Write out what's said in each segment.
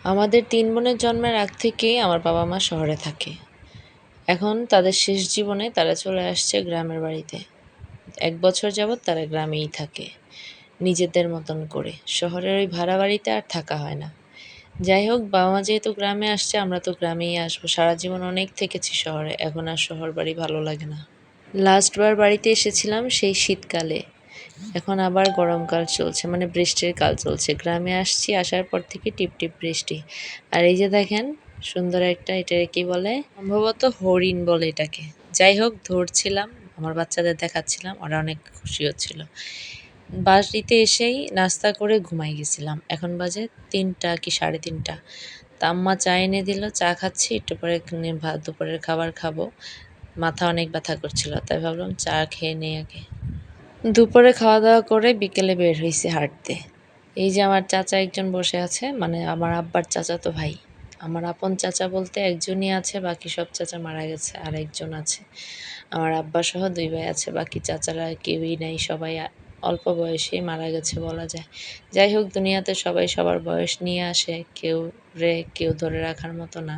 আমাদের ৩ বোনের জন্মের আগ থেকেই আমার বাবা-মা শহরে থাকে। এখন তাদের শেষ জীবনে তারা চলে আসছে গ্রামের বাড়িতে। ১ বছর যাবৎ তারা গ্রামেই থাকে, নিজেদের মতন করে। শহরের ওই ভাড়া বাড়িতে আর থাকা হয় না। যাই হোক, বাবা-মা যেহেতু গ্রামে আসছে, আমরা তো গ্রামেই আসবো। সারা জীবন অনেক থেকেছি শহরে, এখন আর শহর বাড়ি ভালো লাগে না। লাস্টবার বাড়িতে এসেছিলাম সেই শীতকালে। এখন আবার গরমকাল চলছে, মানে বৃষ্টির কাল চলছে। গ্রামে আসছি, আসার পর থেকে টিপটিপ বৃষ্টি। আর এই যে দেখেন সুন্দর একটা, এটাকে কি বলে, সম্ভবত হরিণ বলে এটাকে। যাই হোক, ধরছিলাম, আমার বাচ্চাদের দেখাচ্ছিলাম, ওরা অনেক খুশি হচ্ছিল। বাড়িতে এসেই নাস্তা করে ঘুমাই গেছিলাম। এখন বাজে ৩টা কি ৩:৩০। তা আম্মা চা এনে দিল, চা খাচ্ছি, একটু পরে দুপুরের খাবার খাবো। মাথা অনেক ব্যথা করছিল, তাই ভাবলাম চা খেয়ে নেই আগে। দুপুরে খাওয়া দাওয়া করে বিকেলে বের হইছি হাঁটতে। এই যে আমার চাচা একজন বসে আছে, মানে আমার আব্বার চাচাতো ভাই। আমার আপন চাচা বলতে একজনই আছে, বাকি সব চাচা মারা গেছে, আর একজন আছে। আমার আব্বা সহ ২ ভাই আছে, বাকি চাচারা কেউই নাই, সবাই অল্প বয়সেই মারা গেছে বলা যায়। যাই হোক, দুনিয়াতে সবাই সবার বয়স নিয়ে আসে, কেউ ধরে রাখার মতো না।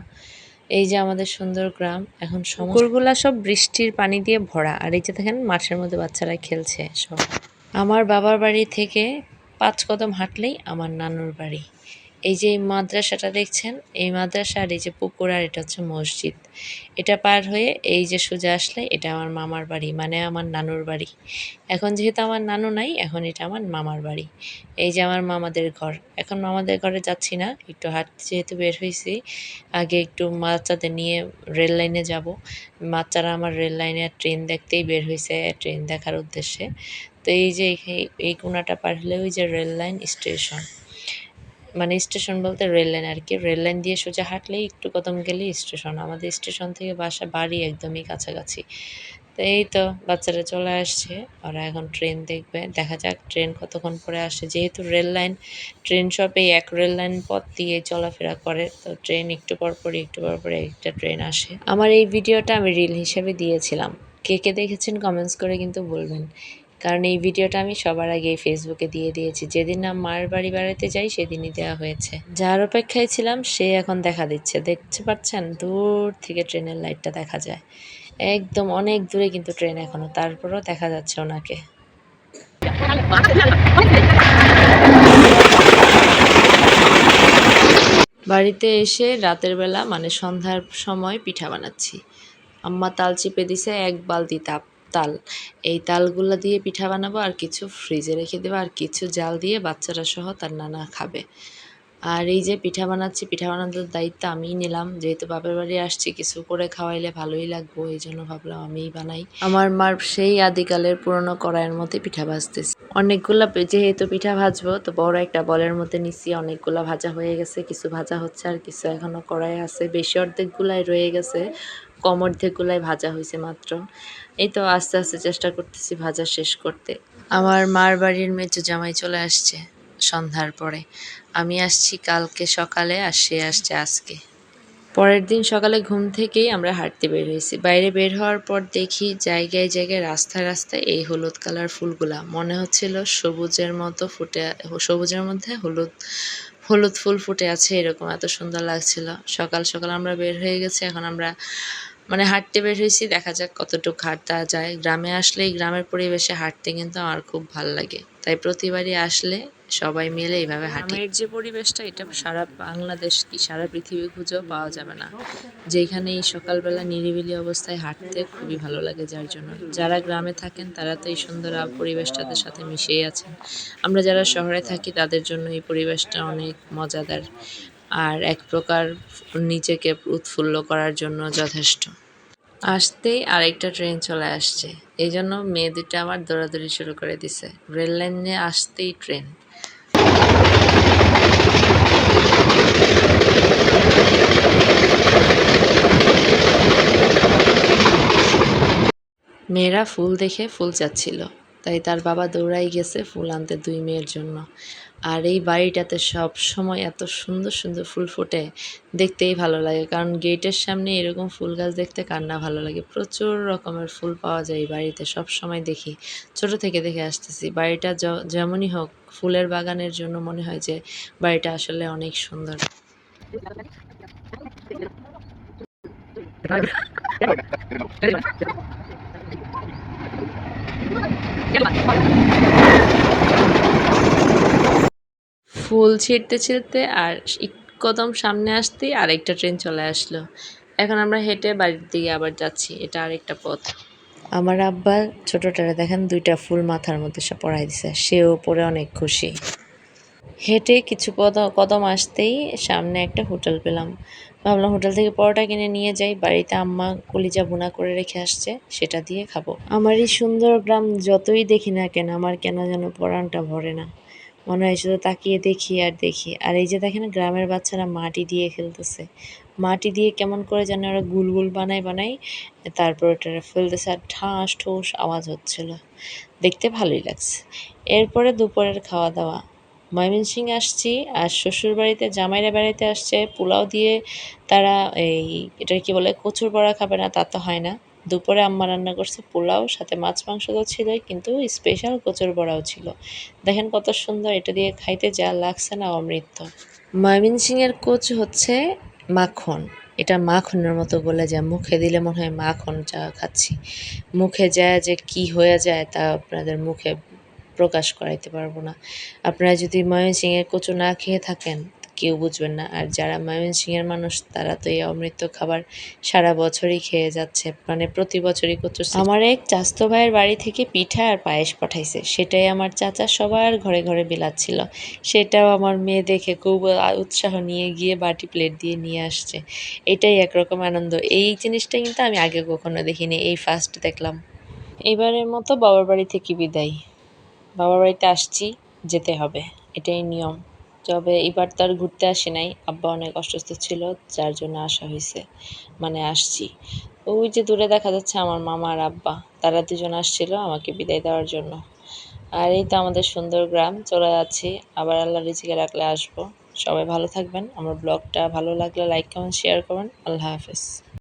এই যে আমাদের সুন্দর গ্রাম, এখন পুকুরগুলা সব বৃষ্টির পানি দিয়ে ভরা। আর এই যে দেখেন মাঠের মধ্যে বাচ্চারা খেলছে সব। আমার বাবার বাড়ি থেকে ৫ কদম হাঁটলেই আমার নানুর বাড়ি। এই যে এই মাদ্রাসাটা দেখছেন, এই মাদ্রাসা আর এই যে পুকুর আর এটা হচ্ছে মসজিদ। এটা পার হয়ে এই যে সোজা আসলে এটা আমার মামার বাড়ি, মানে আমার নানুর বাড়ি। এখন যেহেতু আমার নানু নাই, এখন এটা আমার মামার বাড়ি। এই যে আমার মামাদের ঘর। এখন মামাদের ঘরে যাচ্ছি না, একটু হাঁটতে যেহেতু বের হইছি, আগে একটু বাচ্চাদের নিয়ে রেল লাইনে যাব। বাচ্চারা আমার রেল লাইনে ট্রেন দেখতেই বের হইছে, ট্রেন দেখার উদ্দেশ্যে। তো এই যে এই কোণাটা পার হলে ওই যে রেল লাইন স্টেশন, মানে স্টেশন বলতে রেল লাইন আর কি। রেল লাইন দিয়ে সোজা হাঁটলেই একটু কদম গেলেই স্টেশন। আমাদের স্টেশন থেকে বাড়ি একদমই কাছাকাছি। তো এই তো বাচ্চারা চলে আসছে, ওরা এখন ট্রেন দেখবে। দেখা যাক ট্রেন কতক্ষণ পরে আসে। যেহেতু রেল লাইন, ট্রেন সব এই এক রেল লাইন পথ দিয়ে চলাফেরা করে, তো ট্রেন একটু পর পরই একটা ট্রেন আসে। আমার এই ভিডিওটা আমি রিল হিসেবে দিয়েছিলাম। কে কে দেখেছেন কমেন্টস করে কিন্তু বলবেন। কারণ এই ভিডিওটা আমি সবার আগে ফেসবুকে দিয়ে দিয়েছি। যেদিন না মার বাড়ি বেড়াতে যাই সেদিনই দেওয়া হয়েছে। যার অপেক্ষায় ছিলাম সে এখন দেখা দিচ্ছে। দেখতে পাচ্ছেন, দূর থেকে ট্রেনের লাইটটা দেখা যায়। একদম অনেক দূরে কিন্তু ট্রেন এখনো, তারপরেও দেখা যাচ্ছে ওনাকে। বাড়িতে এসে রাতের বেলা, মানে সন্ধ্যার সময় পিঠা বানাচ্ছি। আম্মা তাল চিপে দিছে ১ বালতি তাল। এই তালগুলা দিয়ে পিঠা বানাবো, আর কিছু ফ্রিজে রেখে দেবো, আর কিছু জাল দিয়ে বাচ্চারা সহ তার নানা খাবে। আর এই যে পিঠা বানাচ্ছি, পিঠা বানানোর দায়িত্ব আমিই নিলাম। যেহেতু বাপের বাড়ি আসছি, কিছু করে খাওয়াইলে ভালোই লাগবো, এই জন্য ভাবলাম আমিই বানাই। আমার মার সেই আদিকালের পুরনো কড়াইয়ের মধ্যে পিঠা ভাজতেছি। অনেকগুলা যেহেতু পিঠা ভাজবো, তো বড় একটা বলের মধ্যে নিচ্ছি। অনেকগুলা ভাজা হয়ে গেছে, কিছু ভাজা হচ্ছে, আর কিছু এখনো কড়াই আছে। বেশি অর্ধেকগুলাই রয়ে গেছে, কম অর্ধেকগুলাই ভাজা হয়েছে মাত্র। এই তো আস্তে আস্তে চেষ্টা করতেছি ভাজা শেষ করতে। আমার মার বাড়ির মেজো জামাই চলে আসছে সন্ধ্যার পরে। আমি আসছি কালকে সকালে, আর সে আসছে আজকে। পরের দিন সকালে ঘুম থেকেই আমরা হাঁটতে বের হয়েছি। বাইরে বের হওয়ার পর দেখি জায়গায় জায়গায় রাস্তায় রাস্তায় এই হলুদ কালার ফুলগুলা। মনে হচ্ছিল সবুজের মতো সবুজের মধ্যে হলুদ হলুদ ফুল ফুটে আছে, এরকম এত সুন্দর লাগছিল। সকাল সকাল আমরা বের হয়ে গেছি। এখন আমরা মানে হাঁটতে বের হয়েছি, দেখা যাক কতটুকু হাঁটা যায়। গ্রামে আসলে এই গ্রামের পরিবেশে হাঁটতে কিন্তু আমার খুব ভালো লাগে, তাই প্রতিবারই আসলে সবাই মিলে এইভাবে হাঁটি। গ্রামের যে পরিবেশটা, এটা সারা বাংলাদেশ কি সারা পৃথিবী খুঁজেও পাওয়া যাবে না, যেখানে এই সকালবেলা নিরিবিলি অবস্থায় হাঁটতে খুবই ভালো লাগে। যার জন্য যারা গ্রামে থাকেন তারা তো এই সুন্দর পরিবেশটাদের সাথে মিশেই আছেন। আমরা যারা শহরে থাকি তাদের জন্য এই পরিবেশটা অনেক মজাদার, আর এক প্রকার নিজেকে উৎফুল্ল করার জন্য যথেষ্ট। আসতেই আরেকটা ট্রেন চলে আসছে, এই জন্য মেয়ে দুটা আমার দৌড়াদৌড়ি শুরু করে দিছে। রেল লাইনে আসতেই ট্রেন। মেয়েরা ফুল দেখে ফুল চাচ্ছিল, তাই তার বাবা দৌড়াই গেছে ফুল আনতে ২ মেয়ের জন্য। আর এই বাড়িটাতে সব সময় এত সুন্দর সুন্দর ফুল ফোটে, দেখতেই ভালো লাগে। কারণ গেটের সামনে এরকম ফুল গাছ দেখতে কার না ভালো লাগে। প্রচুর রকমের ফুল পাওয়া যায় এই বাড়িতে, সব সময় দেখি, ছোট থেকে দেখে আসতেছি। বাড়িটা যেমনই হোক, ফুলের বাগানের জন্য মনে হয় যে বাড়িটা আসলে অনেক সুন্দর। ফুল ছিঁড়তে ছিঁড়তে আর কদম সামনে আসতেই আরেকটা ট্রেন চলে আসলো। এখন আমরা হেঁটে বাড়ির দিকে আবার যাচ্ছি, এটা আরেকটা পথ। আমার আব্বা ছোটটারে দেখেন 2টা ফুল মাথার মধ্যে সে পরাই দিছে, সেও পরে অনেক খুশি। হেঁটে কিছু কদম আসতেই সামনে একটা হোটেল পেলাম। ভাবলাম হোটেল থেকে পরোটা কিনে নিয়ে যাই, বাড়িতে আম্মা কলিজা ভুনা করে রেখে আসছে, সেটা দিয়ে খাবো। আমার এই সুন্দর গ্রাম যতই দেখি না কেন, আমার কেন যেন পরাণটা ভরে না। মনে হয় শুধু তাকিয়ে দেখি আর দেখি। আর এই যে দেখেন গ্রামের বাচ্চারা মাটি দিয়ে খেলতেছে, মাটি দিয়ে কেমন করে যেন ওরা গুল গুল বানায় তারপর ওটা ফেলতেছে, আর ঠাস ঠোস আওয়াজ হচ্ছিল, দেখতে ভালোই লাগছে। এরপরে দুপুরের খাওয়া দাওয়া, ময়মনসিংহ আসছি আর শ্বশুরবাড়িতে জামাইরা বেড়াইতে আসছে, পোলাও দিয়ে তারা এই এটা কি বলে কচুর বড়া খাবে না তা তো হয় না। দুপুরে আম্মা রান্না করছে পোলাও, সাথে মাছ মাংস তো ছিলই, কিন্তু স্পেশাল কচুর বড়াও ছিল। দেখেন কত সুন্দর, এটা দিয়ে খাইতে যা লাগছে না অমৃত। ময়মনসিংহের কচু হচ্ছে মাখন, এটা মাখনের মতো গলে যায়, মুখে দিলে মনে হয় মাখন চা খাচ্ছি। মুখে যায় যে কি হয়ে যায় তা আপনাদের মুখে প্রকাশ করাইতে পারবো না। আপনারা যদি ময়মনসিংহের কচু না খেয়ে থাকেন কেউ বুঝবেন না। আর যারা ময়মনসিংহের মানুষ তারা তো এই অমৃত খাবার সারা বছরই খেয়ে যাচ্ছে, মানে প্রতি বছরই কচু। আমার এক চাচতো ভাইয়ের বাড়ি থেকে পিঠা আর পায়েস পাঠাইছে, সেটাই আমার চাচা সবার ঘরে ঘরে বিলাচ্ছিল। সেটাও আমার মেয়ে দেখে খুব উৎসাহ নিয়ে গিয়ে বাটি প্লেট দিয়ে নিয়ে আসছে। এটাই একরকম আনন্দ, এই জিনিসটা কিন্তু আমি আগে কখনো দেখিনি, এই ফার্স্ট দেখলাম। এবারের মতো বাবার বাড়ি থেকে বিদায়। বাবার বাড়িতে আসছি, যেতে হবে, এটাই নিয়ম। তবে এবার তো আর ঘুরতে আসি নাই, আব্বা অনেক অসুস্থ ছিল, যার জন্য আসা হয়েছে, মানে আসছি। ওই যে দূরে দেখা যাচ্ছে আমার মামা আর আব্বা, তারা দুজন আসছিল আমাকে বিদায় দেওয়ার জন্য। আর এই তো আমাদের সুন্দর গ্রাম, চলে যাচ্ছি, আবার আল্লাহ রিজিকে রাখলে আসবো। সবাই ভালো থাকবেন, আমার ব্লগটা ভালো লাগলে লাইক কমেন্ট শেয়ার করবেন। আল্লাহ হাফেজ।